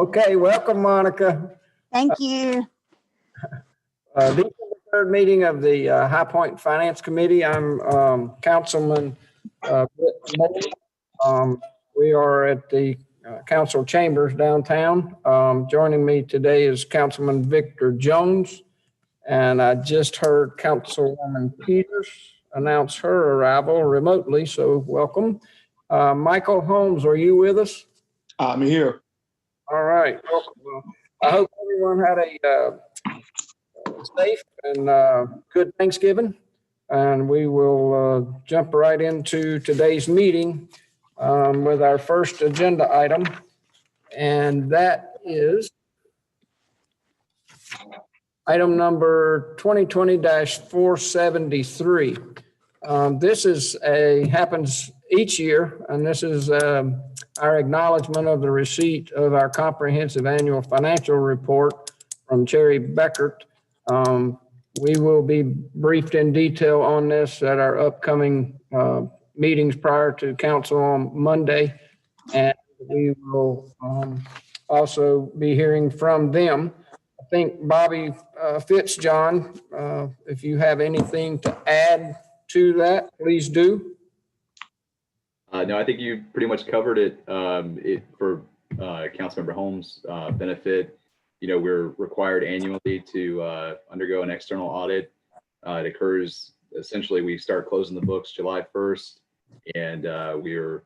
Okay, welcome, Monica. Thank you. This is the third meeting of the High Point Finance Committee. I'm Councilman Britt Moore. We are at the council chambers downtown. Joining me today is Councilman Victor Jones. And I just heard Councilwoman Peters announce her arrival remotely, so welcome. Michael Holmes, are you with us? I'm here. All right. Well, I hope everyone had a safe and good Thanksgiving. And we will jump right into today's meeting with our first agenda item. And that is item number 2020-473. This is happens each year, and this is our acknowledgement of the receipt of our comprehensive annual financial report from Cherry Beckert. We will be briefed in detail on this at our upcoming meetings prior to council on Monday, and we will also be hearing from them. I think Bobby Fitzjohn, if you have anything to add to that, please do. No, I think you pretty much covered it. For Councilmember Holmes' benefit, we're required annually to undergo an external audit. It occurs, essentially, we start closing the books July 1st, and we're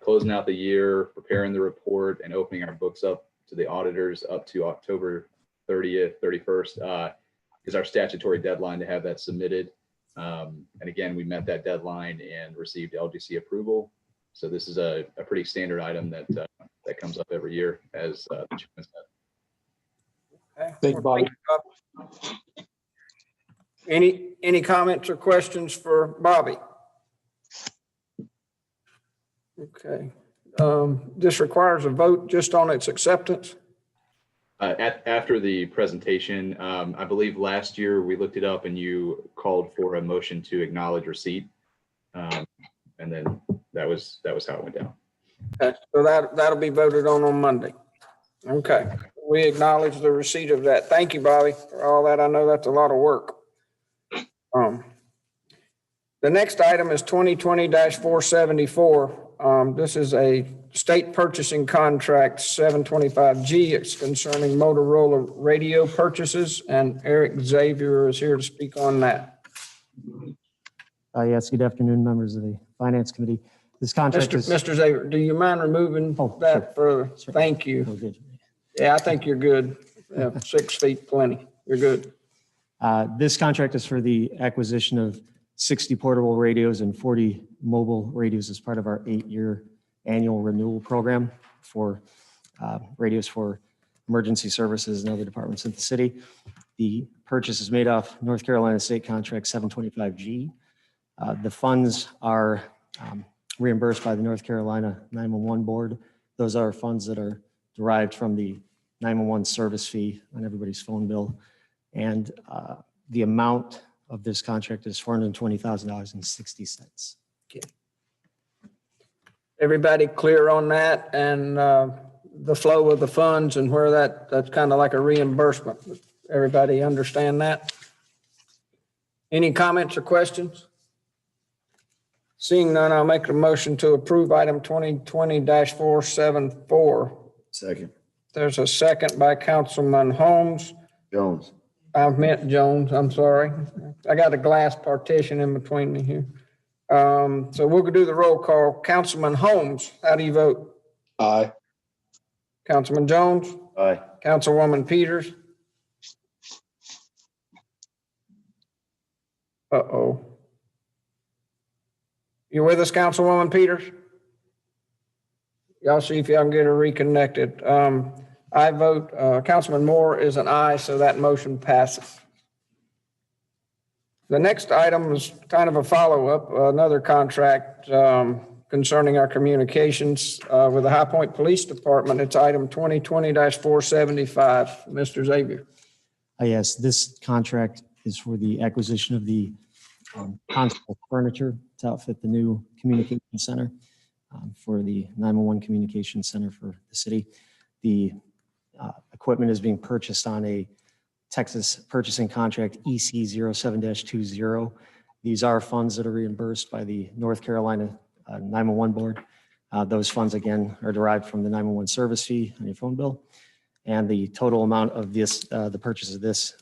closing out the year, preparing the report, and opening our books up to the auditors up to October 30th, 31st is our statutory deadline to have that submitted. And again, we met that deadline and received LGC approval. So this is a pretty standard item that comes up every year, as the chairman said. Okay. Thank you, Bobby. Any comments or questions for Bobby? Okay. This requires a vote just on its acceptance. After the presentation, I believe last year we looked it up and you called for a motion to acknowledge receipt. And then that was how it went down. Okay. So that'll be voted on Monday. Okay. We acknowledge the receipt of that. Thank you, Bobby, for all that. I know that's a lot of work. The next item is 2020-474. This is a state purchasing contract 725G. It's concerning Motorola radio purchases, and Eric Xavier is here to speak on that. Yes, good afternoon, members of the Finance Committee. This contract is... Mr. Xavier, do you mind removing that further? Sure. Thank you. Good. Yeah, I think you're good. 6 feet, plenty. You're good. This contract is for the acquisition of 60 portable radios and 40 mobile radios as part of our 8-year annual renewal program for radios for emergency services and other departments in the city. The purchase is made off North Carolina State Contract 725G. The funds are reimbursed by the North Carolina 911 Board. Those are funds that are derived from the 911 service fee on everybody's phone bill. And the amount of this contract is $420,000.60. Okay. Everybody clear on that and the flow of the funds and where that's kind of like a reimbursement. Everybody understand that? Any comments or questions? Seeing none, I'll make a motion to approve item 2020-474. Second. There's a second by Councilman Holmes. Jones. I meant Jones, I'm sorry. I got a glass partition in between me here. So we'll do the roll call. Councilman Holmes, how do you vote? Aye. Councilman Jones? Aye. Councilwoman Peters? Uh-oh. You with us, Councilwoman Peters? Y'all see if y'all can get her reconnected. I vote, Councilman Moore is an aye, so that motion passes. The next item is kind of a follow-up, another contract concerning our communications with the High Point Police Department. It's item 2020-475. Mr. Xavier. Yes, this contract is for the acquisition of the constable furniture to outfit the new communication center for the 911 communication center for the city. The equipment is being purchased on a Texas purchasing contract EC 07-20. These are funds that are reimbursed by the North Carolina 911 board. Those funds, again, are derived from the 911 service fee on your phone bill. And the total amount of this, the purchase of this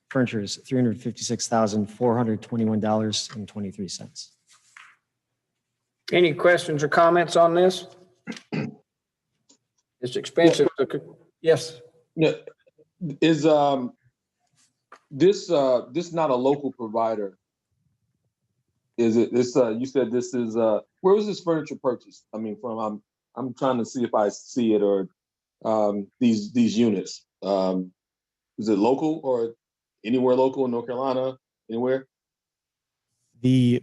furniture is $356,421.23. Any questions or comments on this? It's expensive. Yes. Yeah. Is this not a local provider? Is it this? You said this is where was this furniture purchased? I mean, from I'm trying to see if I see it or these units. Is it local or anywhere local in North Carolina? Anywhere? The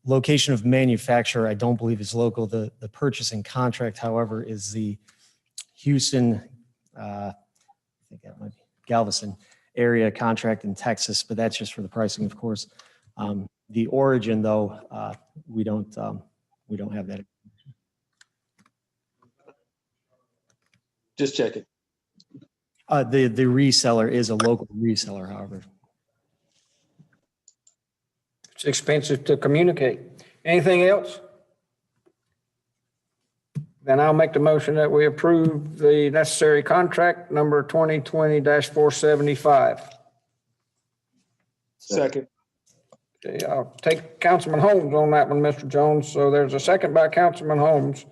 location of manufacture, I don't believe is local. The purchasing contract, however, is the Houston, I think that might be Galveston area contract in Texas, but that's just for the pricing, of course. The origin, though, we don't have that. Just checking. The reseller is a local reseller, however. It's expensive to communicate. Anything else? Then I'll make the motion that we approve the necessary contract number 2020-475. Second. Okay, I'll take Councilman Holmes on that one, Mr. Jones. So there's a second by Councilman Holmes.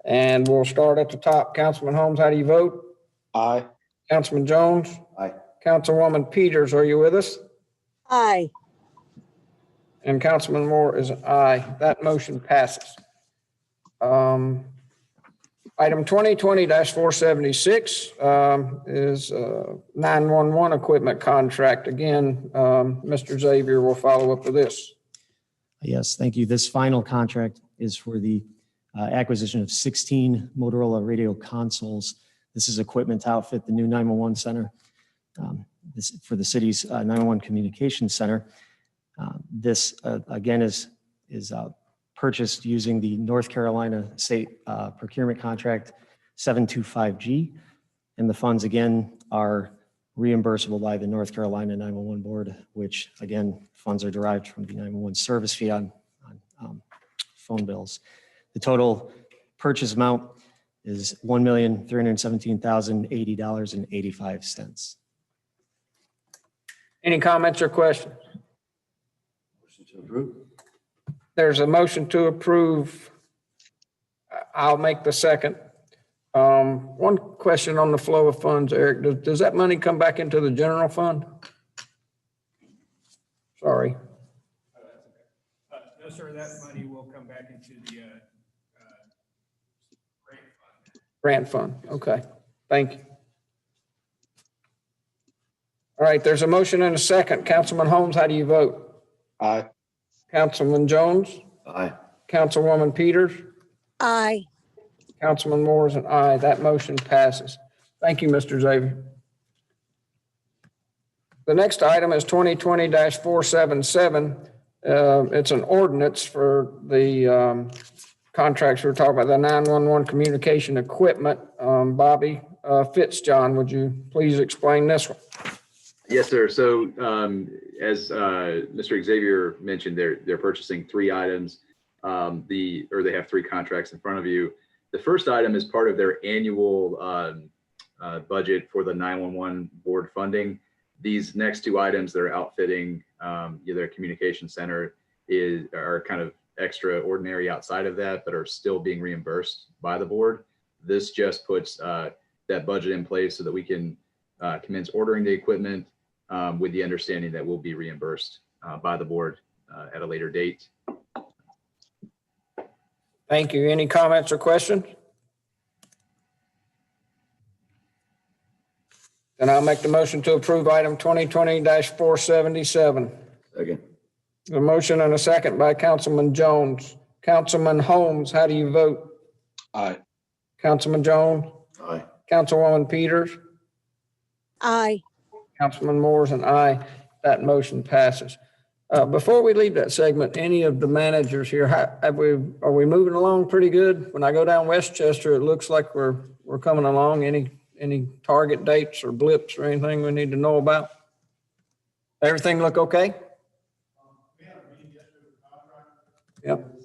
And we'll start at the top. Councilman Holmes, how do you vote? Aye. Councilman Jones? Aye. Councilwoman Peters, are you with us? Aye. And Councilman Moore is an aye. That motion passes. Item 2020-476 is 911 equipment contract. Again, Mr. Xavier will follow up with this. Yes, thank you. This final contract is for the acquisition of 16 Motorola radio consoles. This is equipment to outfit the new 911 center. This for the city's 911 communications center. This again is purchased using the North Carolina State Procurement Contract 725G, and the funds again are reimbursable by the North Carolina 911 board, which again funds are derived from the 911 service fee on phone bills. The total purchase amount is $1,317,080.85. Any comments or questions? Motion to approve. There's a motion to approve. I'll make the second. One question on the flow of funds, Eric. Does that money come back into the general fund? Sorry. No, sir, that money will come back into the grant fund. Grant fund. Okay. Thank you. All right. There's a motion and a second. Councilman Holmes, how do you vote? Aye. Councilman Jones? Aye. Councilwoman Peters? Aye. Councilman Moore is an aye. That motion passes. Thank you, Mr. Xavier. The next item is 2020-477. It's an ordinance for the contracts we're talking about, the 911 communication equipment. Bobby Fitzjohn, would you please explain this one? Yes, sir. So as Mr. Xavier mentioned, they're purchasing 3 items. They have 3 contracts in front of you. The first item is part of their annual budget for the 911 board funding. These next 2 items that are outfitting their communication center are kind of extraordinary outside of that, but are still being reimbursed by the board. This just puts that budget in place so that we can commence ordering the equipment with the understanding that we'll be reimbursed by the board at a later date. Thank you. Any comments or questions? Then I'll make the motion to approve item 2020-477. Second. The motion and a second by Councilman Jones. Councilman Holmes, how do you vote? Aye. Councilman Jones? Aye. Councilwoman Peters? Aye. Councilman Moore is an aye. That motion passes. Before we leave that segment, any of the managers here, are we moving along pretty good? When I go down Westchester, it looks like we're coming along. Any target dates or blips or anything we need to know about? Everything look okay? Yep.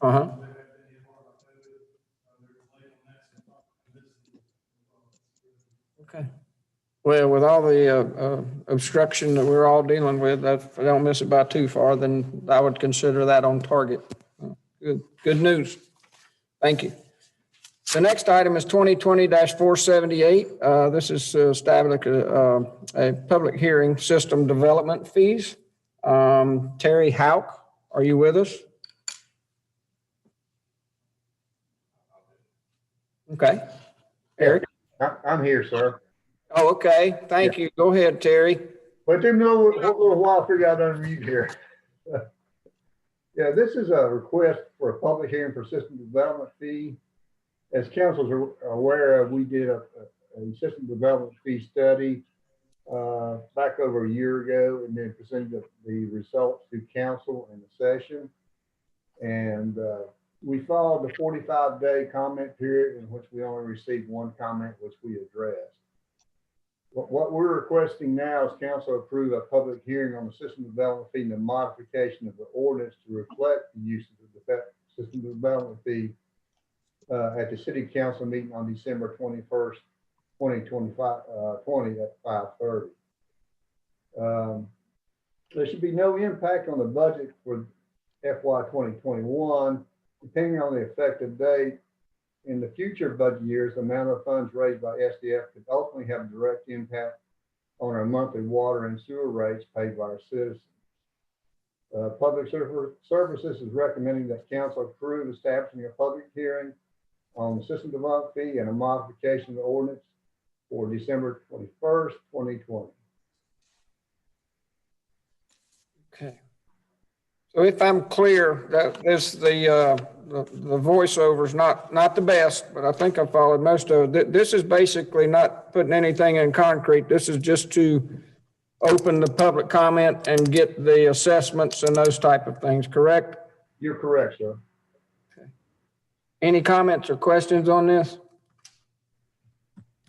Uh-huh. Okay. Well, with all the obstruction that we're all dealing with, if I don't miss it by too far, then I would consider that on target. Good news. Thank you. The next item is 2020-478. This is to establish a public hearing system development fees. Terry Hauk, are you with us? Okay. Eric? I'm here, sir. Oh, okay. Thank you. Go ahead, Terry. Let them know what little while I figure out to unmute here. Yeah, this is a request for a public hearing for system development fee. As councils are aware of, we did a system development fee study back over a year ago and then presented the results to council in the session. And we followed the 45-day comment period in which we only received one comment, which we addressed. What we're requesting now is council approve a public hearing on the system development fee and the modification of the ordinance to reflect the use of the system development fee at the city council meeting on December 21st, 2020 at 5:30. There should be no impact on the budget for FY 2021. Depending on the effective date, in the future budget years, the amount of funds raised by SDF could ultimately have a direct impact on our monthly water and sewer rates paid by our citizens. Public Services is recommending that council approve establishing a public hearing on the system development fee and a modification of the ordinance for December 21st, 2020. Okay. So if I'm clear, that is the voiceover is not the best, but I think I followed most of it. This is basically not putting anything in concrete. This is just to open the public comment and get the assessments and those type of things, correct? You're correct, sir. Okay. Any comments or questions on this?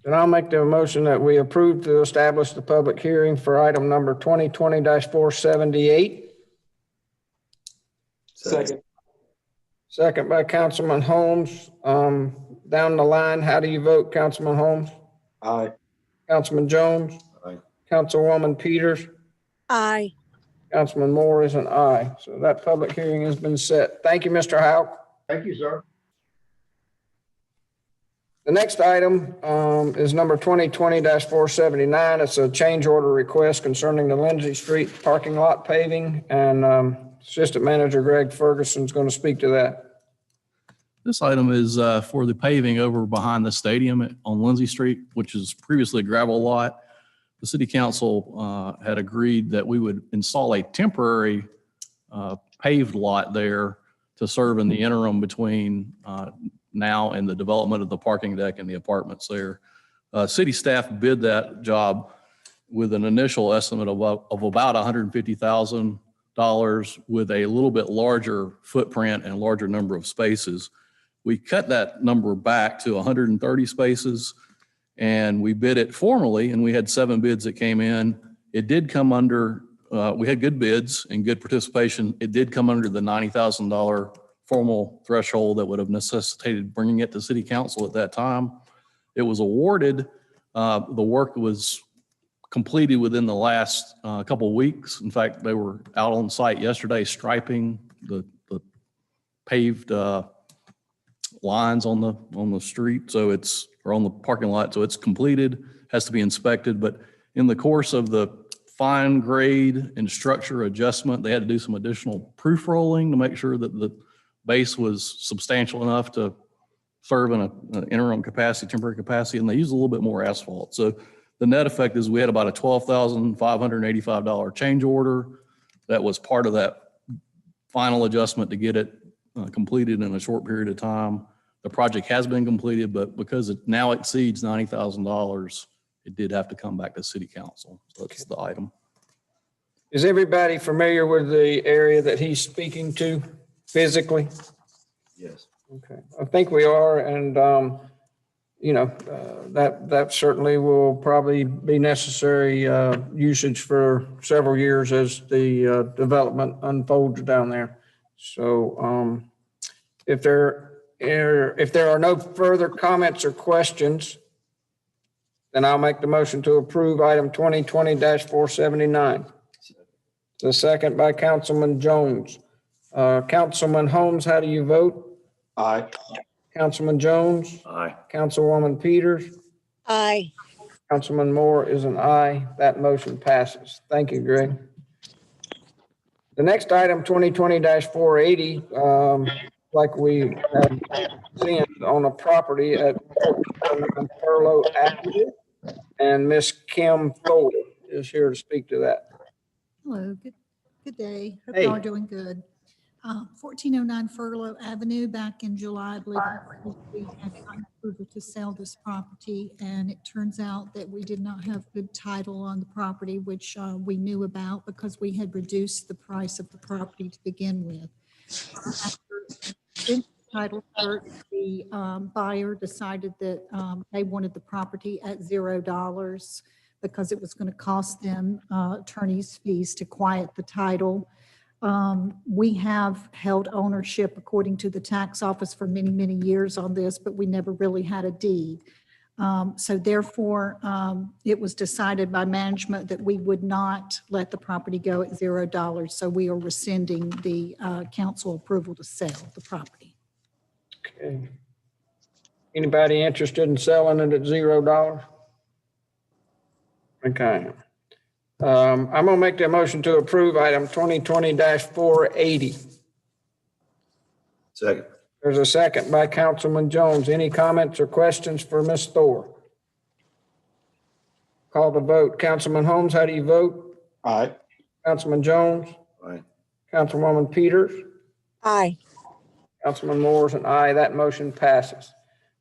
Then I'll make the motion that we approve to establish the public hearing for item number 2020-478. Second. Second by Councilman Holmes. Down the line, how do you vote, Councilman Holmes? Aye. Councilman Jones? Aye. Councilwoman Peters? Aye. Councilman Moore is an aye. So that public hearing has been set. Thank you, Mr. Houck. Thank you, sir. The next item is number 2020-479. It's a change order request concerning the Lindsay Street parking lot paving, and Assistant Manager Greg Ferguson is going to speak to that. This item is for the paving over behind the stadium on Lindsay Street, which is previously a gravel lot. The city council had agreed that we would install a temporary paved lot there to serve in the interim between now and the development of the parking deck and the apartments there. City staff bid that job with an initial estimate of about $150,000 with a little bit larger footprint and larger number of spaces. We cut that number back to 130 spaces and we bid it formally, and we had 7 bids that came in. It did come under, we had good bids and good participation. It did come under the $90,000 formal threshold that would have necessitated bringing it to city council at that time. It was awarded. The work was completed within the last couple of weeks. In fact, they were out on site yesterday striping the paved lines on the street. So it's, or on the parking lot. So it's completed, has to be inspected. But in the course of the fine grade and structure adjustment, they had to do some additional proof rolling to make sure that the base was substantial enough to serve in an interim capacity, temporary capacity, and they used a little bit more asphalt. So the net effect is we had about a $12,585 change order. That was part of that final adjustment to get it completed in a short period of time. The project has been completed, but because it now exceeds $90,000, it did have to come back to city council. So that's the item. Is everybody familiar with the area that he's speaking to physically? Yes. Okay, I think we are, and, that certainly will probably be necessary usage for several years as the development unfolds down there. So if there are no further comments or questions, then I'll make the motion to approve item 2020-479. The second by Councilman Jones. Councilman Holmes, how do you vote? Aye. Councilman Jones? Aye. Councilwoman Peters? Aye. Councilman Moore is an aye. That motion passes. Thank you, Greg. The next item, 2020-480, like we have seen on a property at Furlough Avenue, and Miss Kim Thole is here to speak to that. Hello, good day. Hope Hey. y'all are doing good. 1409 Furlough Avenue, back in July, I believe, we had gotten approval to sell this property, and it turns out that we did not have good title on the property, which we knew about because we had reduced the price of the property to begin with. After title search, the buyer decided that they wanted the property at $0 because it was going to cost them attorney's fees to quiet the title. We have held ownership according to the tax office for many, many years on this, but we never really had a deed. So therefore, it was decided by management that we would not let the property go at $0. So we are rescinding the council approval to sell the property. Okay. Anybody interested in selling it at $0? Okay. I'm going to make the motion to approve item 2020-480. Second. There's a second by Councilman Jones. Any comments or questions for Ms. Thor? Call the vote. Councilman Holmes, how do you vote? Aye. Councilman Jones? Aye. Councilwoman Peters? Aye. Councilman Moore is an aye. That motion passes.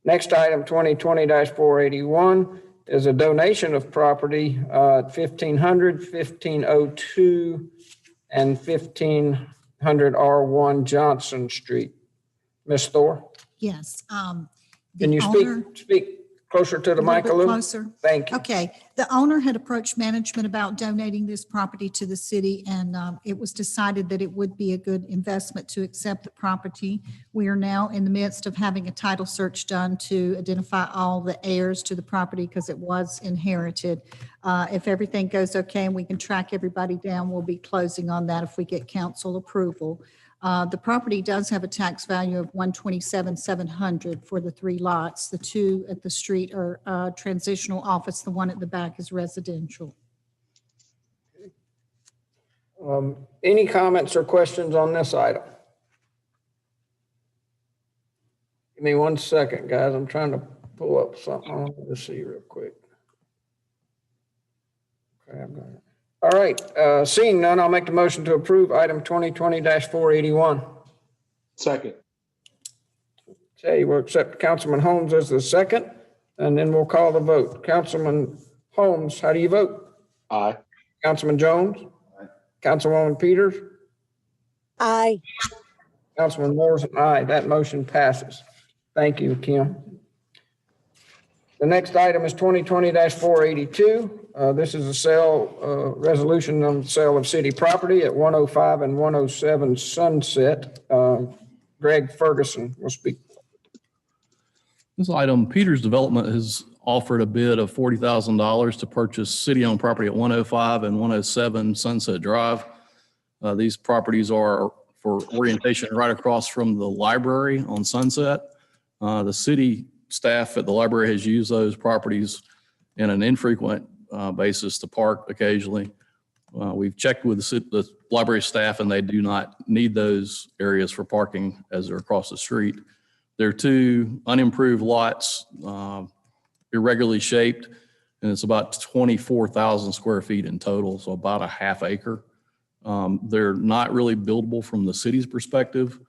Next item, 2020-481, is a donation of property at 1500, 1502, and 1500 R1 Johnson Street. Ms. Thor, Yes. can The you owner- speak closer to the mic a bit little? closer? Thank you. Okay, the owner had approached management about donating this property to the city, and it was decided that it would be a good investment to accept the property. We are now in the midst of having a title search done to identify all the heirs to the property because it was inherited. If everything goes okay and we can track everybody down, we'll be closing on that if we get council approval. The property does have a tax value of $127,700 for the 3 lots. The 2 at the street are transitional office. The one at the back is residential. Any comments or questions on this item? Give me 1 second, guys. I'm trying to pull up something. I want to see real quick. Okay, I've got it. All right, seeing none, I'll make the motion to approve item 2020-481. Second. Okay, we'll accept Councilman Holmes as the second, and then we'll call the vote. Councilman Holmes, how do you vote? Aye. Councilman Jones? Aye. Councilwoman Peters? Aye. Councilman Moore's an aye. That motion passes. Thank you, Kim. The next item is 2020-482. This is a sale, resolution on sale of city property at 105 and 107 Sunset. Greg Ferguson will speak. This item, Peters Development has offered a bid of $40,000 to purchase city-owned property at 105 and 107 Sunset Drive. These properties are for orientation right across from the library on Sunset. The city staff at the library has used those properties in an infrequent basis to park occasionally. We've checked with the library staff and they do not need those areas for parking as they're across the street. They're 2 unimproved lots, irregularly shaped, and it's about 24,000 square feet in total, so about a half acre. They're not really buildable from the city's perspective.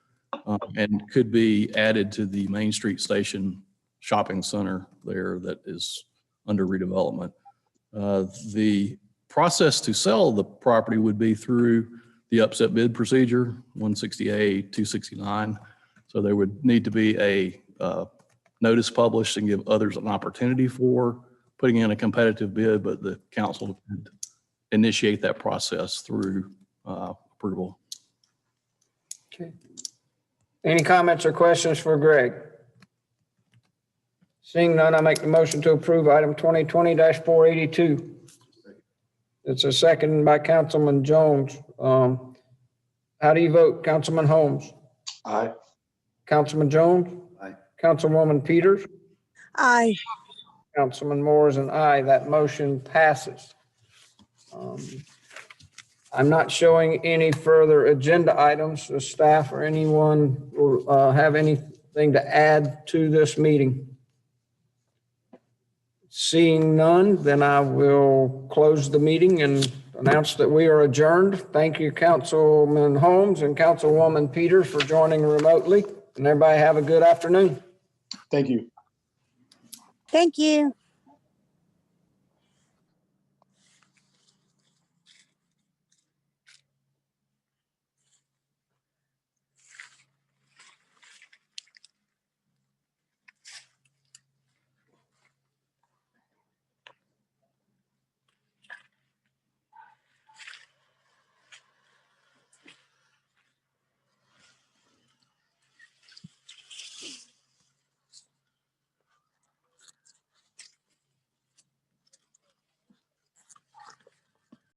and could be added to the Main Street Station Shopping Center there that is under redevelopment. The process to sell the property would be through the upset bid procedure, 160A, 269. So there would need to be a notice published and give others an opportunity for putting in a competitive bid, but the council would initiate that process through approval. Okay. Any comments or questions for Greg? Seeing none, I make the motion to approve item 2020-482. It's a second by Councilman Jones. How do you vote, Councilman Holmes? Aye. Councilman Jones? Aye. Councilwoman Peters? Aye. Councilman Moore is an aye. That motion passes. I'm not showing any further agenda items. The staff or anyone will have anything to add to this meeting? Seeing none, then I will close the meeting and announce that we are adjourned. Thank you, Councilman Holmes and Councilwoman Peters, for joining remotely. And everybody have a good afternoon. Thank you. Thank you.